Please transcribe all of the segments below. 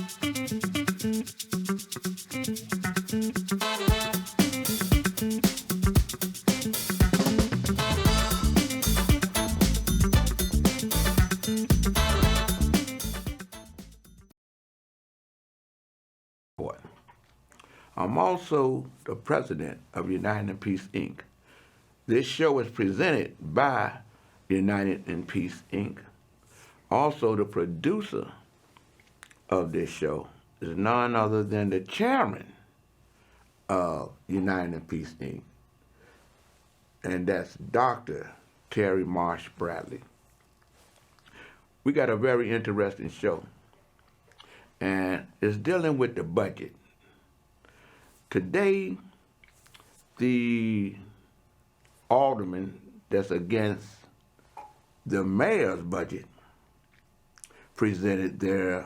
I'm also the president of United in Peace, Inc. This show is presented by United in Peace, Inc. Also, the producer of this show is none other than the chairman of United in Peace, Inc., and that's Dr. Terry Marsh Bradley. We got a very interesting show, and it's dealing with the budget. Today, the alderman that's against the mayor's budget presented their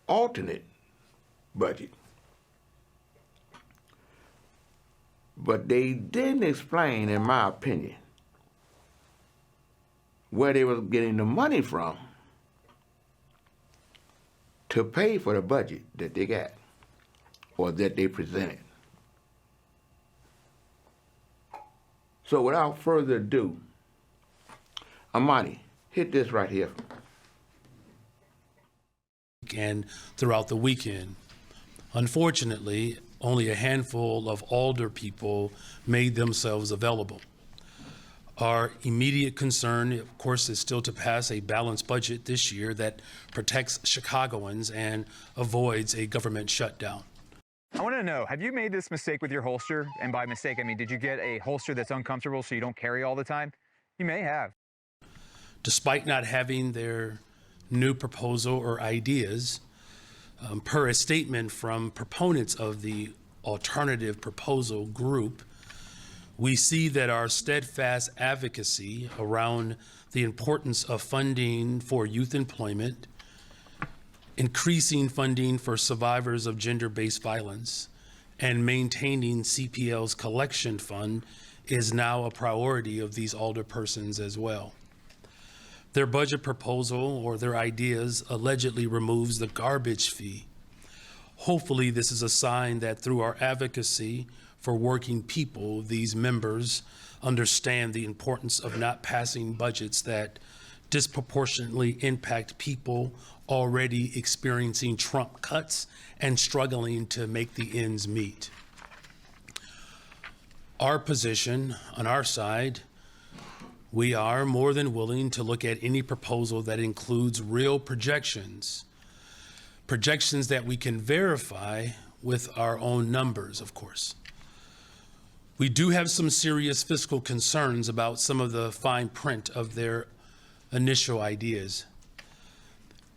alternate budget. But they didn't explain, in my opinion, where they was getting the money from to pay for the budget that they got or that they presented. So without further ado, Amani, hit this right here. And throughout the weekend, unfortunately, only a handful of alder people made themselves available. Our immediate concern, of course, is still to pass a balanced budget this year that protects Chicagoans and avoids a government shutdown. I want to know, have you made this mistake with your holster? And by mistake, I mean, did you get a holster that's uncomfortable so you don't carry all the time? You may have. Despite not having their new proposal or ideas, per a statement from proponents of the alternative proposal group, we see that our steadfast advocacy around the importance of funding for youth employment, increasing funding for survivors of gender-based violence, and maintaining CPL's collection fund is now a priority of these alderpersons as well. Their budget proposal or their ideas allegedly removes the garbage fee. Hopefully, this is a sign that through our advocacy for working people, these members understand the importance of not passing budgets that disproportionately impact people already experiencing Trump cuts and struggling to make the ends meet. Our position on our side, we are more than willing to look at any proposal that includes real projections that we can verify with our own numbers, of course. We do have some serious fiscal concerns about some of the fine print of their initial ideas.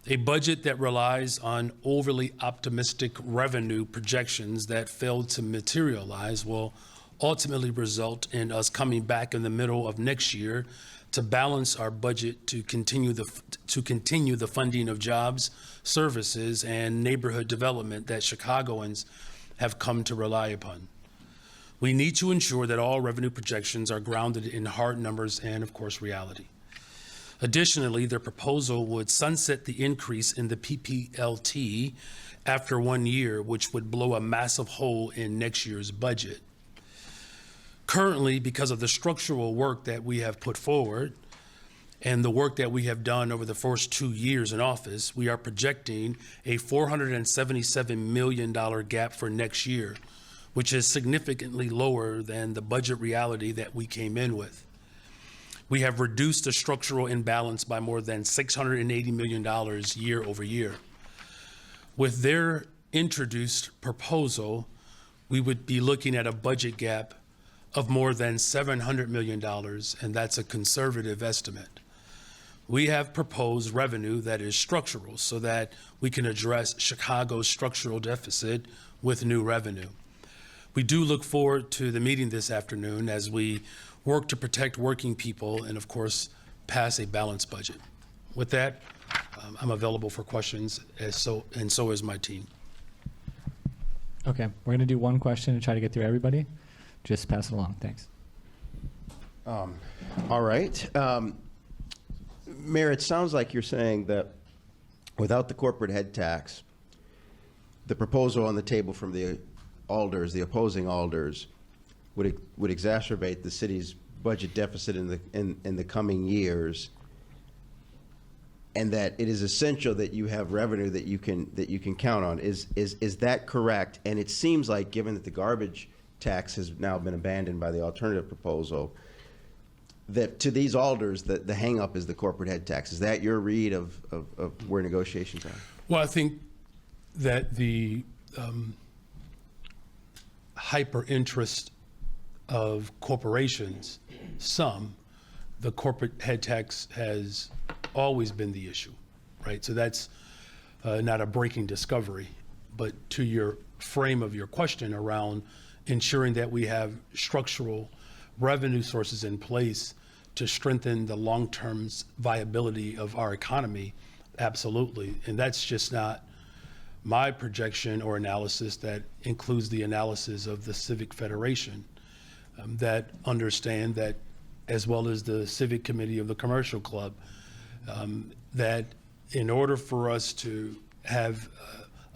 A budget that relies on overly optimistic revenue projections that fail to materialize will ultimately result in us coming back in the middle of next year to balance our budget to continue the funding of jobs, services, and neighborhood development that Chicagoans have come to rely upon. We need to ensure that all revenue projections are grounded in hard numbers and, of course, reality. Additionally, their proposal would sunset the increase in the PPLT after 1 year, which would blow a massive hole in next year's budget. Currently, because of the structural work that we have put forward and the work that we have done over the first 2 years in office, we are projecting a $477 million gap for next year, which is significantly lower than the budget reality that we came in with. We have reduced the structural imbalance by more than $680 million year over year. With their introduced proposal, we would be looking at a budget gap of more than $700 million, and that's a conservative estimate. We have proposed revenue that is structural so that we can address Chicago's structural deficit with new revenue. We do look forward to the meeting this afternoon as we work to protect working people and, of course, pass a balanced budget. With that, I'm available for questions, and so is my team. Okay, we're going to do one question and try to get through everybody. Just pass it along. Thanks. All right. Mayor, it sounds like you're saying that without the corporate head tax, the proposal on the table from the alders, the opposing alders, would exacerbate the city's budget deficit in the coming years, and that it is essential that you have revenue that you can count on. Is that correct? And it seems like, given that the garbage tax has now been abandoned by the alternative proposal, that to these alders, the hang-up is the corporate head tax. Is that your read of where negotiations are? Well, I think that the hyper interest of corporations, the corporate head tax has always been the issue, right? So that's not a breaking discovery. But to your frame of your question around ensuring that we have structural revenue sources in place to strengthen the long-term viability of our economy, absolutely. And that's just not my projection or analysis. That includes the analysis of the Civic Federation that understand that, as well as the Civic Committee of the Commercial Club, that in order for us to have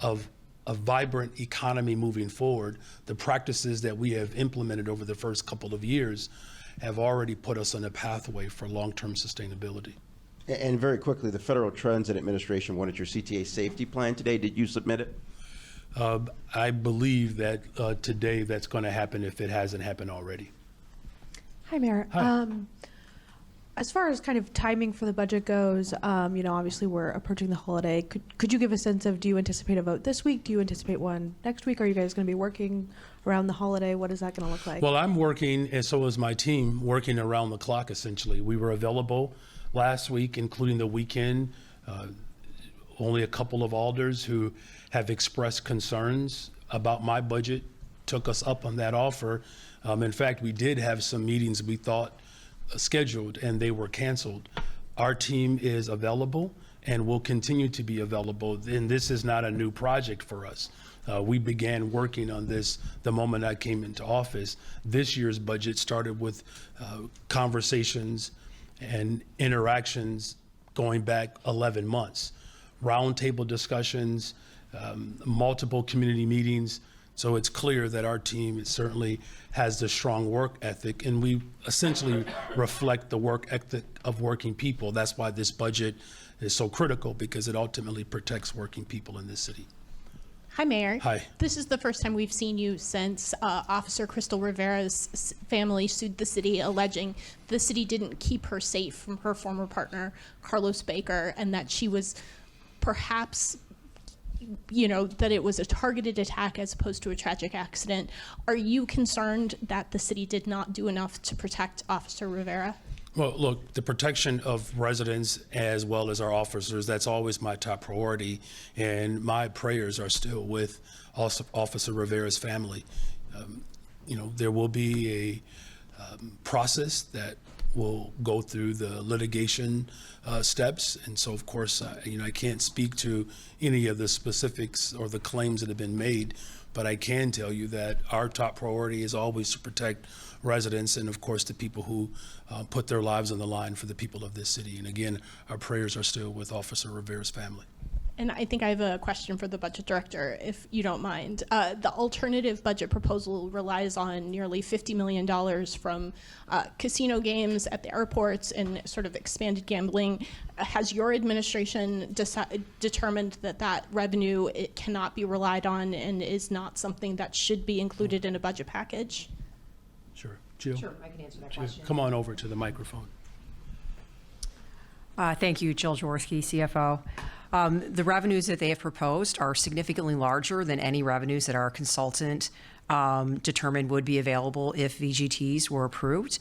a vibrant economy moving forward, the practices that we have implemented over the first couple of years have already put us on a pathway for long-term sustainability. And very quickly, the Federal Transit Administration wanted your CTA safety plan today. Did you submit it? I believe that today that's going to happen if it hasn't happened already. Hi, Mayor. Hi. As far as kind of timing for the budget goes, obviously we're approaching the holiday. Could you give a sense of, do you anticipate a vote this week? Do you anticipate one next week? Are you guys going to be working around the holiday? What is that going to look like? Well, I'm working, and so is my team, working around the clock, essentially. We were available last week, including the weekend. Only a couple of alders who have expressed concerns about my budget took us up on that offer. In fact, we did have some meetings we thought scheduled, and they were canceled. Our team is available and will continue to be available. And this is not a new project for us. We began working on this the moment I came into office. This year's budget started with conversations and interactions going back 11 months, roundtable discussions, multiple community meetings. So it's clear that our team certainly has the strong work ethic, and we essentially reflect the work ethic of working people. That's why this budget is so critical, because it ultimately protects working people in this city. Hi, Mayor. Hi. This is the first time we've seen you since Officer Crystal Rivera's family sued the city, alleging the city didn't keep her safe from her former partner, Carlos Baker, and that she was perhaps, that it was a targeted attack as opposed to a tragic accident. Are you concerned that the city did not do enough to protect Officer Rivera? Well, look, the protection of residents as well as our officers, that's always my top priority. And my prayers are still with Officer Rivera's family. There will be a process that will go through the litigation steps. And so, of course, I can't speak to any of the specifics or the claims that have been made, but I can tell you that our top priority is always to protect residents and, of course, the people who put their lives on the line for the people of this city. And again, our prayers are still with Officer Rivera's family. And I think I have a question for the budget director, if you don't mind. The alternative budget proposal relies on nearly $50 million from casino games at the airports and sort of expanded gambling. Has your administration determined that revenue, it cannot be relied on and is not something that should be included in a budget package? Sure. Jill? Sure, I can answer that Jill, question. come on over to the microphone. Thank you, Jill Jaworski, CFO. The revenues that they have proposed are significantly larger than any revenues that our consultant determined would be available if VGTs were approved.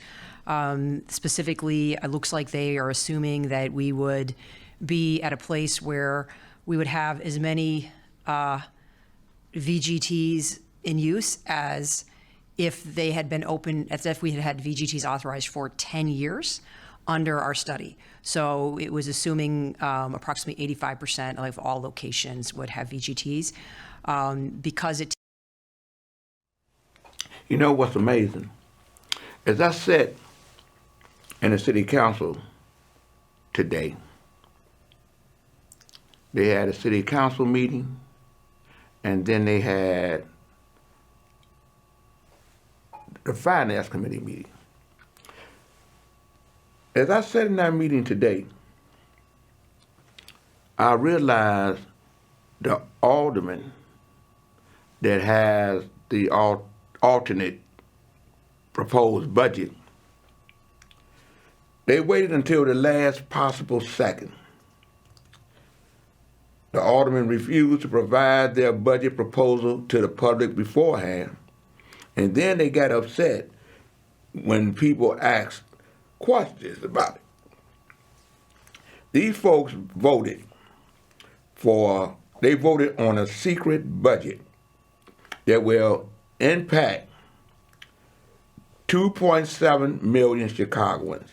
Specifically, it looks like they are assuming that we would be at a place where we would have as many VGTs in use as if they had been open, as if we had had VGTs authorized for 10 years under our study. So it was assuming approximately 85% of all locations would have VGTs because it. You know what's amazing? As I sat in the city council today, they had a city council meeting and then they had the Finance Committee meeting. As I said in that meeting today, I realized the alderman that has the alternate proposed budget, they waited until the last possible second. The aldermen refused to provide their budget proposal to the public beforehand, and then they got upset when people asked questions about it. These folks voted on a secret budget that will impact 2.7 million Chicagoans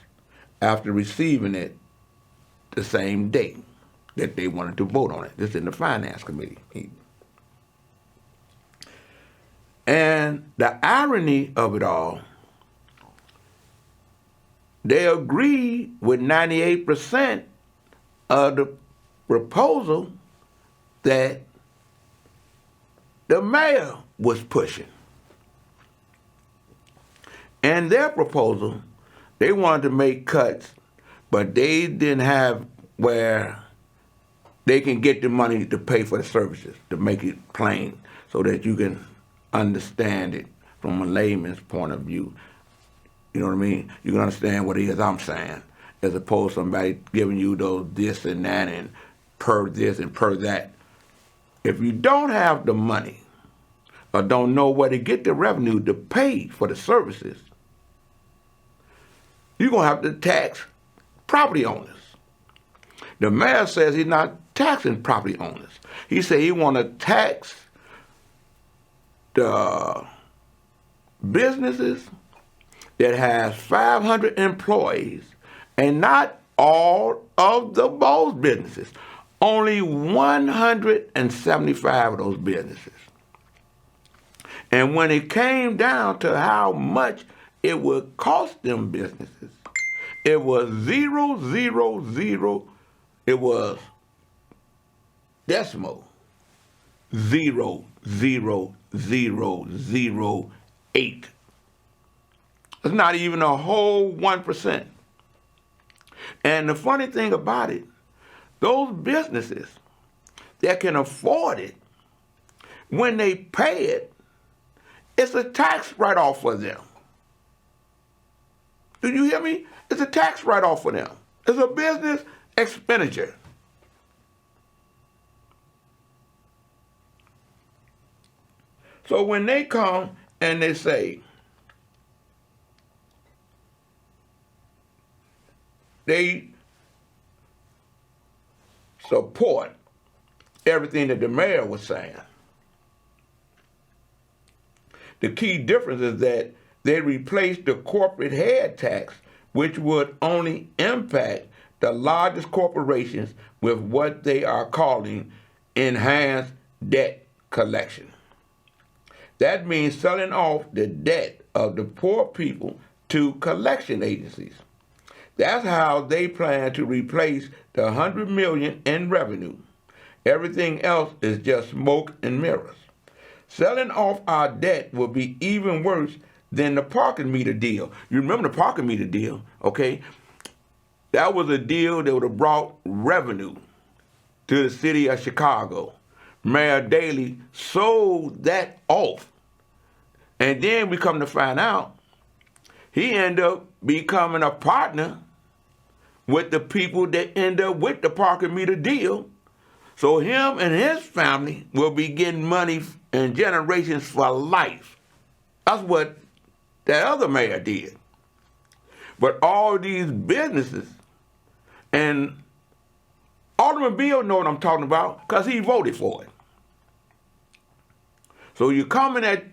after receiving it the same day that they wanted to vote on it. This is in the Finance Committee meeting. And the irony of it all, they agreed with 98% of the proposal that the mayor was pushing. And their proposal, they wanted to make cuts, but they didn't have where they can get the money to pay for the services, to make it plain so that you can understand it from a layman's point of view. You know what I mean? You can understand what it is I'm saying, as opposed to somebody giving you those this and that and per this and per that. If you don't have the money or don't know where to get the revenue to pay for the services, you're going to have to tax property owners. The mayor says he's not taxing property owners. He said he want to tax the businesses that has 500 employees, and not all of those businesses, only 175 of those businesses. And when it came down to how much it would cost them businesses, it was 0.000, it was decimal 0.00008. It's not even a whole 1%. And the funny thing about it, those businesses that can afford it, when they pay it, it's a tax write-off for them. Do you hear me? It's a tax write-off for them. It's a business expenditure. So when they come and they say they support everything that the mayor was saying, the key difference is that they replaced the corporate head tax, which would only impact the largest corporations, with what they are calling enhanced debt collection. That means selling off the debt of the poor people to collection agencies. That's how they plan to replace the $100 million in revenue. Everything else is just smoke and mirrors. Selling off our debt will be even worse than the parking meter deal. You remember the parking meter deal, okay? That was a deal that would have brought revenue to the city of Chicago. Mayor Daley sold that off. And then we come to find out, he ended up becoming a partner with the people that end up with the parking meter deal. So him and his family will be getting money in generations for life. That's what that other mayor did. But all these businesses, and Alderman Bill know what I'm talking about because he voted for it. So you're coming at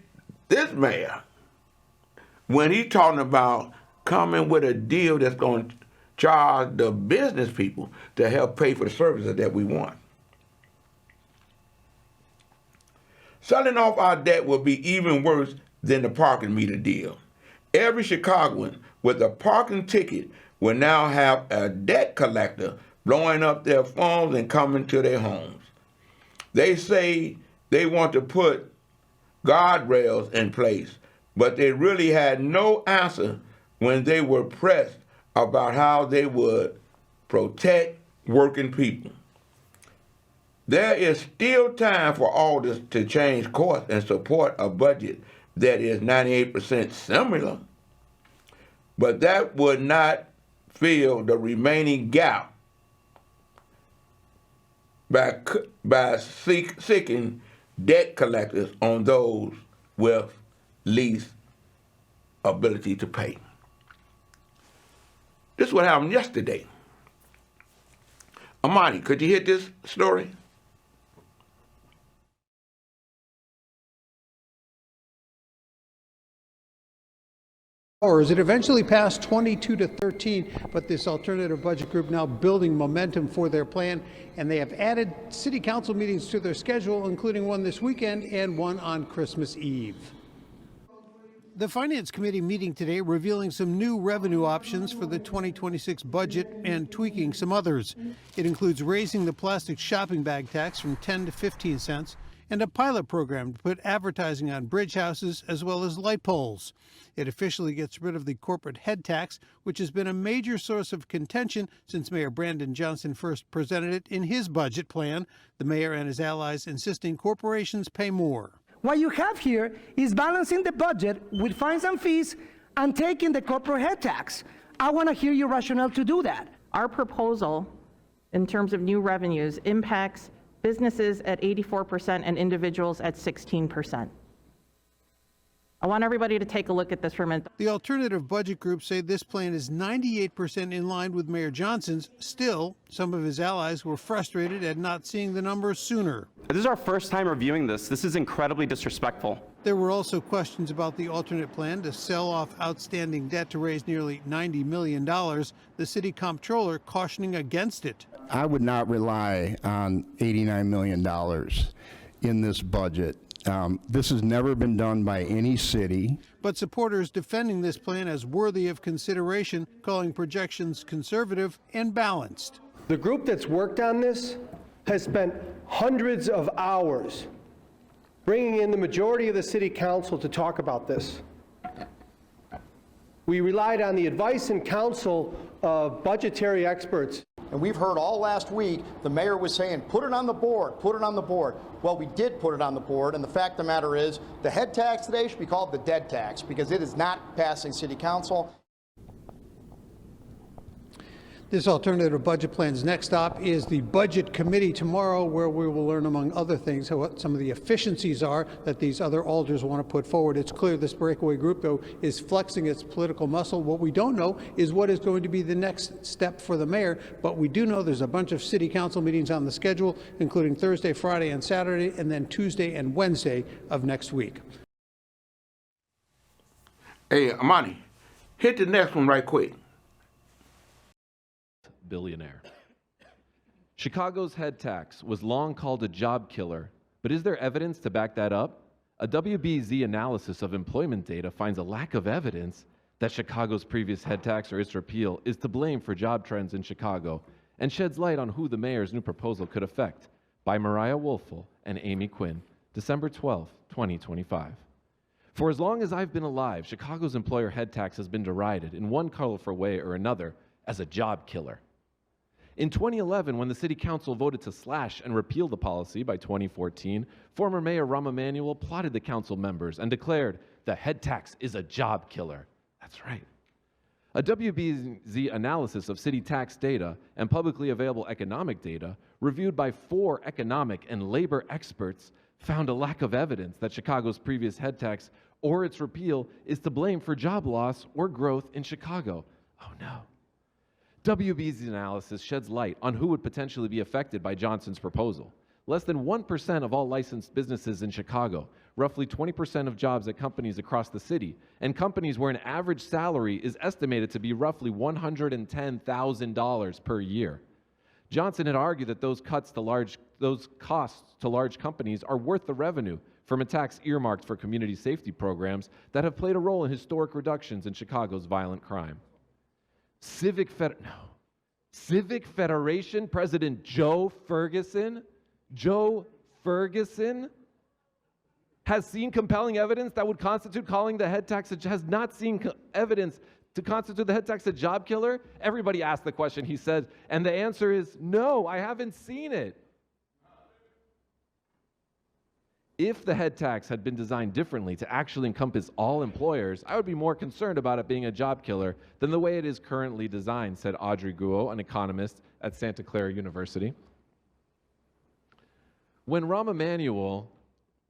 this mayor when he's talking about coming with a deal that's going to charge the business people to help pay for the services that we want. Selling off our debt will be even worse than the parking meter deal. Every Chicagoan with a parking ticket will now have a debt collector blowing up their phones and coming to their homes. They say they want to put guardrails in place, but they really had no answer when they were pressed about how they would protect working people. There is still time for alders to change course and support a budget that is 98% similar, but that would not fill the remaining gap by seeking debt collectors on those with least ability to pay. This is what happened yesterday. Amani, could you hit this story? It eventually passed 22-13, but this alternative budget group now building momentum for their plan, and they have added city council meetings to their schedule, including one this weekend and one on Christmas Eve. The Finance Committee meeting today revealing some new revenue options for the 2026 budget and tweaking some others. It includes raising the plastic shopping bag tax from 10 to 15 cents and a pilot program to put advertising on bridge houses as well as light poles. It officially gets rid of the corporate head tax, which has been a major source of contention since Mayor Brandon Johnson first presented it in his budget plan, the mayor and his allies insisting corporations pay more. What you have here is balancing the budget with fines and fees and taking the corporate head tax. I want to hear your rationale to do that. Our proposal, in terms of new revenues, impacts businesses at 84% and individuals at 16%. I want everybody to take a look at this for a minute. The alternative budget groups say this plan is 98% in line with Mayor Johnson's. Still, some of his allies were frustrated at not seeing the numbers sooner. This is our first time reviewing this. This is incredibly disrespectful. There were also questions about the alternate plan to sell off outstanding debt to raise nearly $90 million. The city comptroller cautioning against it. I would not rely on $89 million in this budget. This has never been done by any city. But supporters defending this plan as worthy of consideration, calling projections conservative and balanced. The group that's worked on this has spent hundreds of hours bringing in the majority of the city council to talk about this. We relied on the advice and counsel of budgetary experts. And we've heard all last week, the mayor was saying, put it on the board, put it on the board. Well, we did put it on the board, and the fact of the matter is, the head tax today should be called the dead tax because it is not passing city council. This alternative budget plan's next stop is the Budget Committee tomorrow, where we will learn, among other things, what some of the efficiencies are that these other alders want to put forward. It's clear this breakaway group, though, is flexing its political muscle. What we don't know is what is going to be the next step for the mayor, but we do know there's a bunch of city council meetings on the schedule, including Thursday, Friday, and Saturday, and then Tuesday and Wednesday of next week. Hey, Amani, hit the next one right quick. Billionaire. Chicago's head tax was long called a job killer, but is there evidence to back that up? A WBZ analysis of employment data finds a lack of evidence that Chicago's previous head tax or its repeal is to blame for job trends in Chicago and sheds light on who the mayor's new proposal could affect. By Mariah Woelfel and Amy Quinn, December 12, 2025. For as long as I've been alive, Chicago's employer head tax has been derided in one colorful way or another as a job killer. In 2011, when the city council voted to slash and repeal the policy by 2014, former Mayor Rahm Emanuel applauded the council members and declared the head tax is a job killer. That's right. A WBZ analysis of city tax data and publicly available economic data reviewed by 4 economic and labor experts found a lack of evidence that Chicago's previous head tax or its repeal is to blame for job loss or growth in Chicago. Oh no. WBZ's analysis sheds light on who would potentially be affected by Johnson's proposal. Less than 1% of all licensed businesses in Chicago, roughly 20% of jobs at companies across the city, and companies where an average salary is estimated to be roughly $110,000 per year. Johnson had argued that those costs to large companies are worth the revenue from a tax earmarked for community safety programs that have played a role in historic reductions in Chicago's violent crime. Civic Federation President Joe Ferguson has seen compelling evidence that would constitute calling the head tax, has not seen evidence to constitute the head tax a job killer? Everybody asked the question, he said, and the answer is no, I haven't seen it. If the head tax had been designed differently to actually encompass all employers, I would be more concerned about it being a job killer than the way it is currently designed, said Audrey Guo, an economist at Santa Clara University. When Rahm Emanuel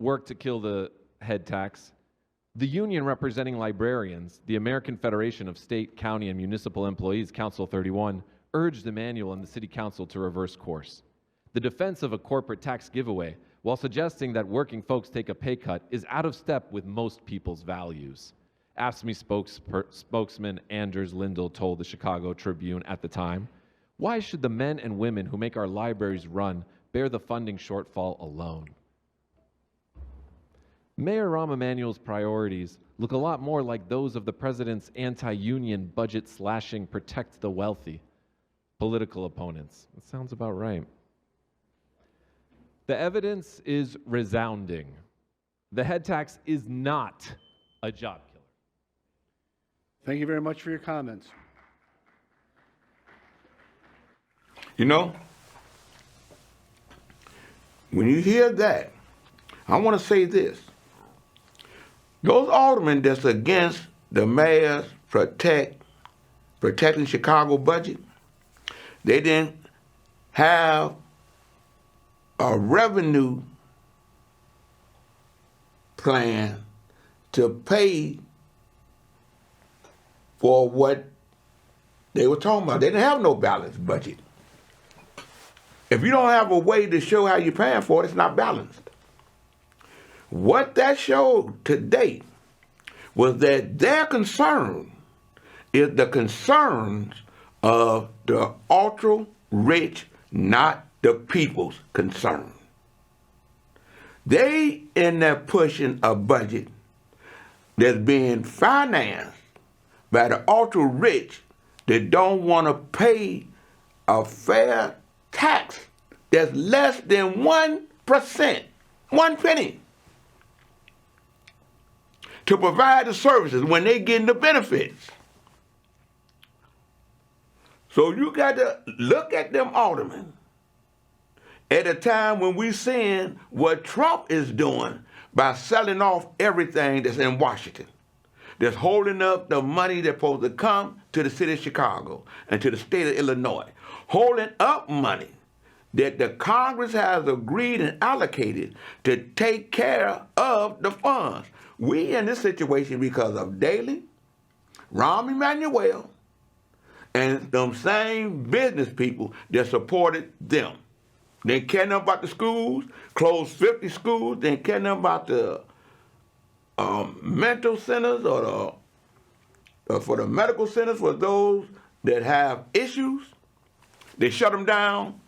worked to kill the head tax, the union representing librarians, the American Federation of State, County, and Municipal Employees, Council 31, urged Emanuel and the City Council to reverse course. The defense of a corporate tax giveaway, while suggesting that working folks take a pay cut, is out of step with most people's values. AFSCME spokesman Anders Lindell told the Chicago Tribune at the time, "Why should the men and women who make our libraries run bear the funding shortfall alone?" Mayor Rahm Emanuel's priorities look a lot more like those of the president's anti-union budget slashing protect the wealthy political opponents. That sounds about right. The evidence is resounding. The head tax is not a job killer. Thank you very much for your comments. You know, when you hear that, I want to say this. Those aldermen that's against the mayor's protecting Chicago budget, they didn't have a revenue plan to pay for what they were talking about. They didn't have no balanced budget. If you don't have a way to show how you're paying for it, it's not balanced. What that showed to date was that their concern is the concerns of the ultra-rich, not the people's concern. They in there pushing a budget that's being financed by the ultra-rich that don't want to pay a fair tax that's less than 1%, 1 penny, to provide the services when they getting the benefits. So you got to look at them aldermen at a time when we seeing what Trump is doing by selling off everything that's in Washington, that's holding up the money that's supposed to come to the city of Chicago and to the state of Illinois, holding up money that the Congress has agreed and allocated to take care of the funds. We in this situation because of Daley, Rahm Emanuel, and them same business people that supported them. They didn't care nothing about the schools, closed 50 schools. They didn't care nothing about the mental centers or for the medical centers for those that have issues. They shut them down.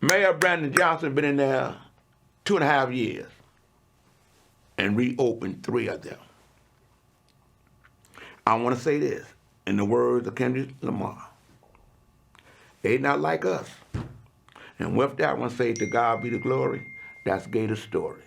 Mayor Brandon Johnson been in there 2.5 years and reopened 3 of them. I want to say this in the words of Kendrick Lamar. They not like us. And with that, I want to say to God be the glory. That's Gator's story.